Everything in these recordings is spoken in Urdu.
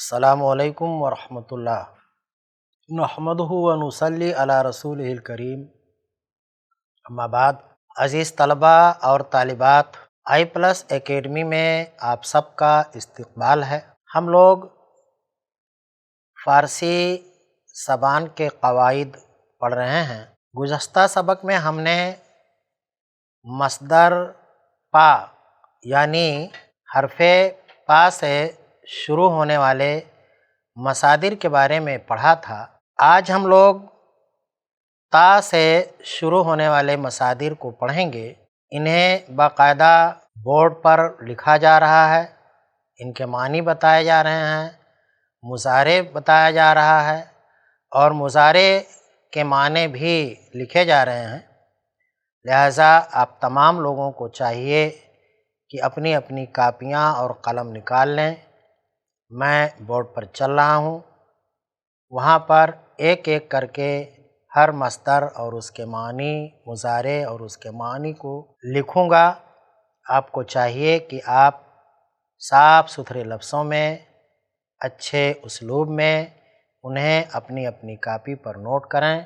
السلام علیکم ورحمۃ اللہ نحمدہ و نصلی علی رسولہ الکریم اما بعد۔ عزیز طلبہ اور طالبات، آئی پلس اکیڈمی میں آپ سب کا استقبال ہے۔ ہم لوگ فارسی زبان کے قواعد پڑھ رہے ہیں۔ گزشتہ سبق میں ہم نے مصدر پا یعنی حرف پا سے شروع ہونے والے مصادر کے بارے میں پڑھا تھا۔ آج ہم لوگ تا سے شروع ہونے والے مصادر کو پڑھیں گے۔ انہیں باقاعدہ بورڈ پر لکھا جا رہا ہے، ان کے معنی بتائے جا رہے ہیں، مضارع بتایا جا رہا ہے اور مضارع کے معنی بھی لکھے جا رہے ہیں۔ لہٰذا آپ تمام لوگوں کو چاہیے کہ اپنی اپنی کاپیاں اور قلم نکال لیں۔ میں بورڈ پر چل رہا ہوں، وہاں پر ایک ایک کر کے ہر مصدر اور اس کے معنی، مضارع اور اس کے معنی کو لکھوں گا۔ آپ کو چاہیے کہ آپ صاف ستھرے لفظوں میں، اچھے اسلوب میں انہیں اپنی اپنی کاپی پر نوٹ کریں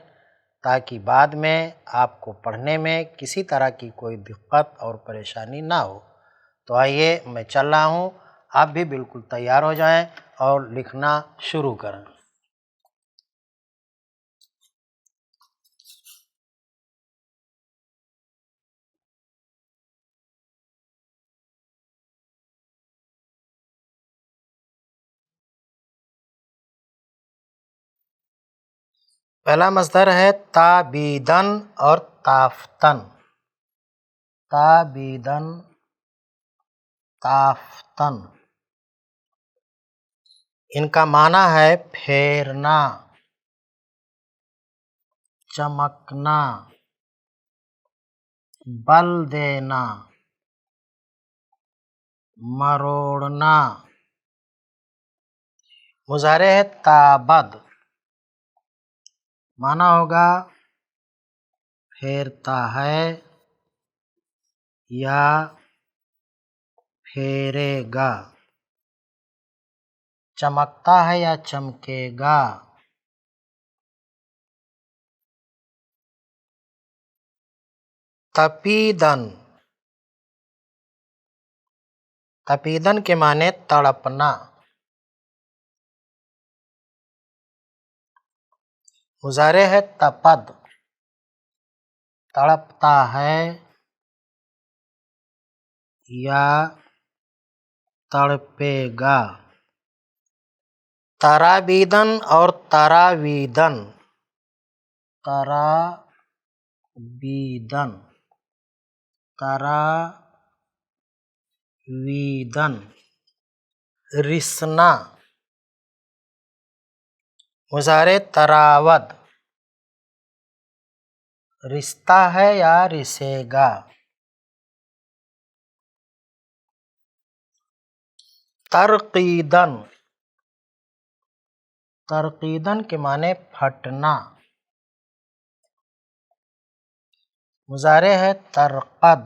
تاکہ بعد میں آپ کو پڑھنے میں کسی طرح کی کوئی دقت اور پریشانی نہ ہو۔ تو آئیے میں چل رہا ہوں، آپ بھی بالکل تیار ہو جائیں اور لکھنا شروع کریں۔ پہلا مصدر ہے تابیدن اور تافتن۔ تابیدن، تافتن، ان کا معنی ہے پھیرنا، چمکنا، بل دینا، مروڑنا۔ مضارع ہے تابد، معنی ہوگا پھیرتا ہے یا پھیرے گا، چمکتا ہے یا چمکے گا۔ تپیدن، تپیدن کے معنی تڑپنا۔ مضارع ہے تپد، تڑپتا ہے یا تڑپے گا۔ ترابیدن اور تراویدن۔ ترابیدن، تراویدن، رسنا۔ مضارع تراود، رستا ہے یا رسے گا۔ ترقیدن، ترقیدن کے معنی پھٹنا۔ مضارع ہے ترقد،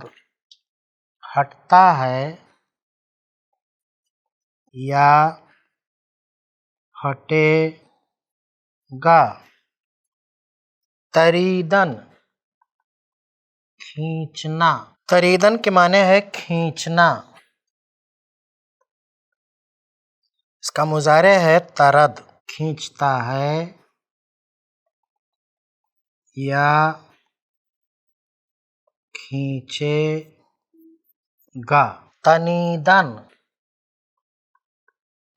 پھٹتا ہے یا پھٹے گا۔ تریدن، کھینچنا۔ تریدن کے معنی ہے کھینچنا۔ اس کا مضارع ہے ترد، کھینچتا ہے یا کھینچے گا۔ تنیدن،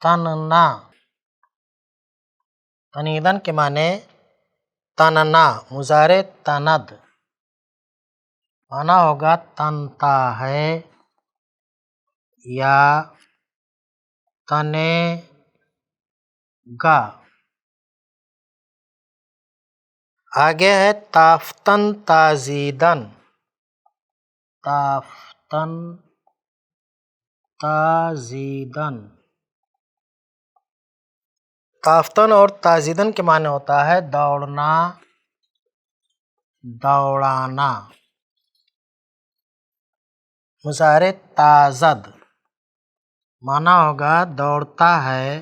تننا۔ تنیدن کے معنی تننا۔ مضارع تند، معنی ہوگا تنتا ہے یا تنے گا۔ آگے ہے تافتن تازیدن۔ تافتن تازیدن۔ تافتن اور تازیدن کے معنی ہوتا ہے دوڑنا، دوڑانا۔ مضارع تازد، معنی ہوگا دوڑتا ہے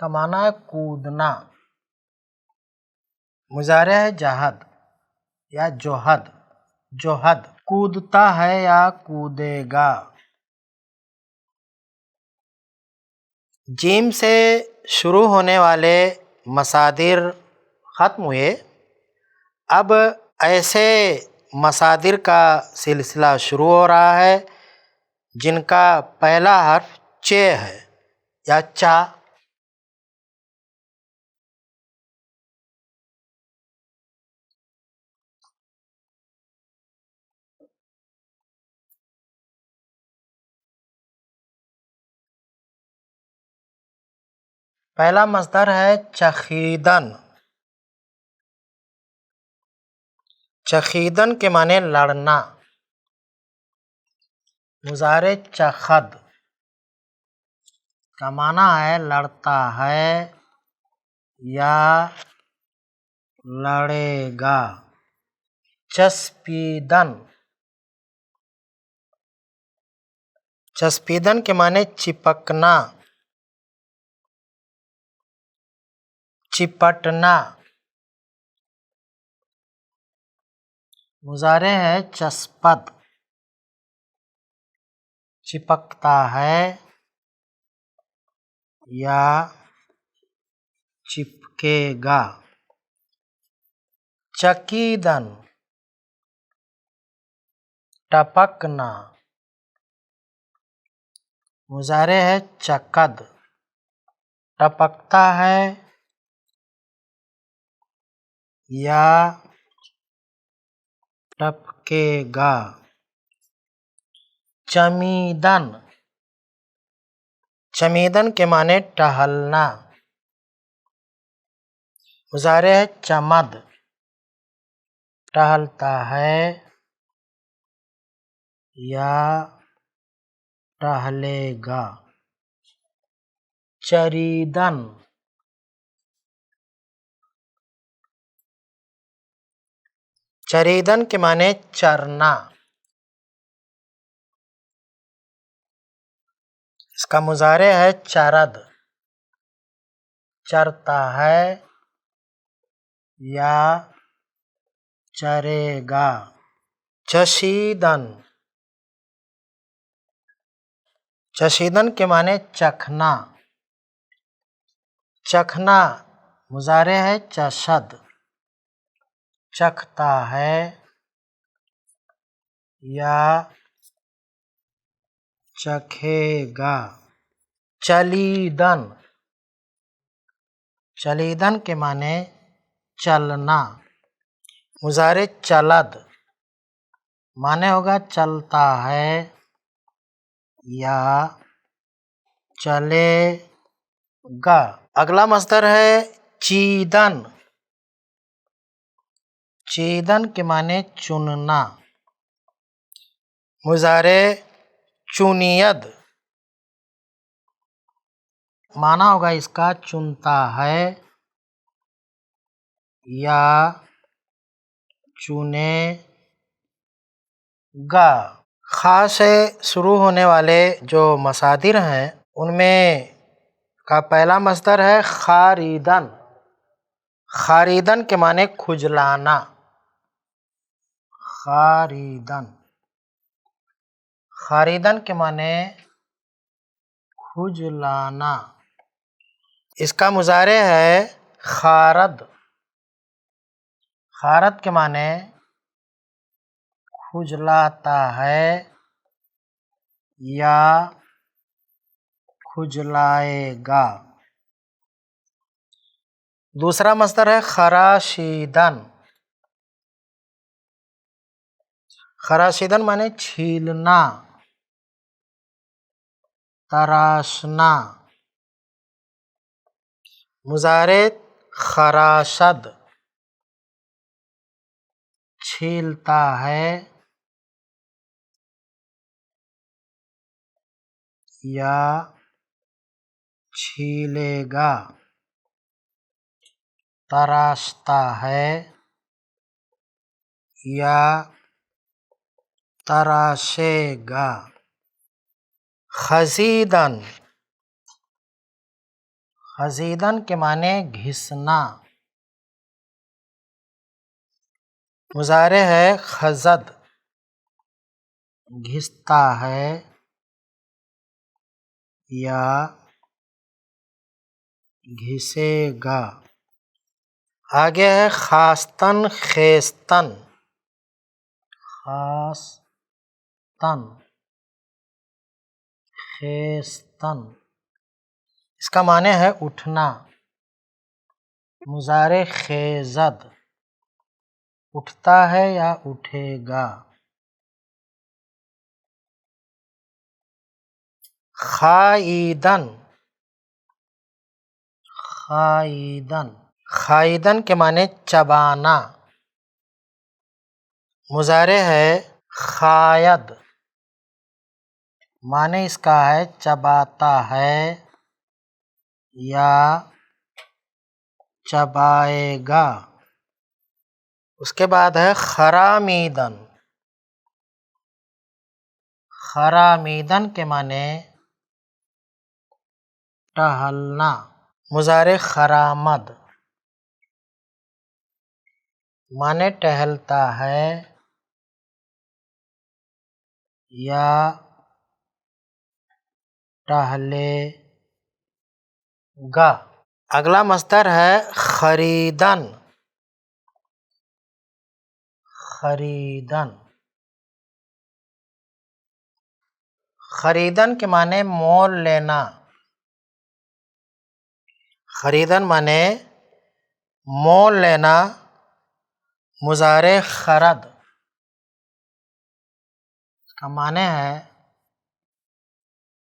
کا معنی ہے کودنا. مضارع ہے جہد یا جوہد. جوہد کودتا ہے یا کودے گا. جیم سے شروع ہونے والے مصادر ختم ہوئے. اب ایسے مصادر کا سلسلہ شروع ہو رہا ہے جن کا پہلا حرف چ ہے یا چا. پہلا مصدر ہے چخیدن. چخیدن کے معنی لڑنا. مضارع چخد کا معنی ہے لڑتا ہے یا لڑے گا. چسپیدن. چسپیدن کے معنی چپکنا چپٹنا. مضارع ہے چسپد. چپکتا ہے یا چپکے گا. چکیدن ٹپکنا. مضارع ہے چکد. ٹپکتا ہے یا ٹپکے گا. چمیدن. چمیدن کے معنی ٹہلنا. مضارع ہے چمد. ٹہلتا ہے یا ٹہلے گا. چریدن. چریدن کے معنی چرنا. اس کا مضارع ہے چرد. چرتا ہے یا چرے گا. چشیدن. چشیدن کے معنی چکھنا. چکھنا مضارع ہے چشد. چکھتا ہے یا چکھے گا. چلیدن. چلیدن کے معنی چلنا. مضارع چلد. معنی ہوگا چلتا ہے یا چلے گا. اگلا مصدر ہے چیدن. چیدن کے معنی چننا. مضارع چنید. معنی ہوگا اس کا چنتا ہے یا چنے گا. خاص سے شروع ہونے والے جو مصادر ہیں ان میں کا پہلا مصدر ہے خاریدن. خاریدن کے معنی کھجلانا. خاریدن. خاریدن کے معنی کھجلانا. اس کا مضارع ہے خارد. خارد کے معنی کھجلاتا ہے یا کھجلائے گا. دوسرا مصدر ہے خراشیدن. خراشیدن معنی چھیلنا تراشنا. مضارع خراشد. چھیلتا ہے یا چھیلے گا. تراشتا ہے یا تراشے گا. خزیدن. خزیدن کے معنی گھسنا، مضارع ہے خزد، گھستا ہے یا گھسے گا۔ آگے ہے خاستن خیستن، خاستن خیستن، اس کا معنی ہے اٹھنا، مضارع خیزد، اٹھتا ہے یا اٹھے گا۔ خائیدن، خائیدن، خائیدن کے معنی چبانا، مضارع ہے خاید، معنی اس کا ہے چباتا ہے یا چبائے گا۔ اس کے بعد ہے خرامیدن، خرامیدن کے معنی ٹہلنا، مضارع خرامد، معنی ٹہلتا ہے یا ٹہلے گا۔ اگلا مصدر ہے خریدن، خریدن، خریدن کے معنی مول لینا، خریدن معنی مول لینا، مضارع خرد، اس کا معنی ہے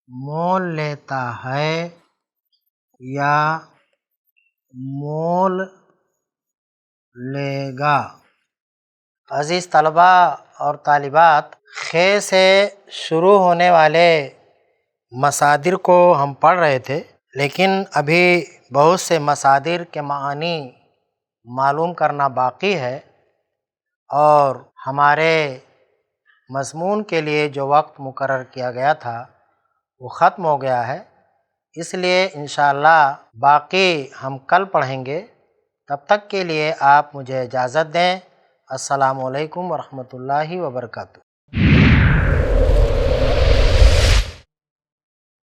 مول لیتا ہے یا مول لے گا۔ عزیز طلباء اور طالبات، خے سے شروع ہونے والے مصادر کو ہم پڑھ رہے تھے، لیکن ابھی بہت سے مصادر کے معانی معلوم کرنا باقی ہے، اور ہمارے مضمون کے لیے جو وقت مقرر کیا گیا تھا وہ ختم ہو گیا ہے، اس لیے انشاءاللہ باقی ہم کل پڑھیں گے۔ تب تک کے لیے آپ مجھے اجازت دیں۔ السلام علیکم ورحمۃ اللہ وبرکاتہ۔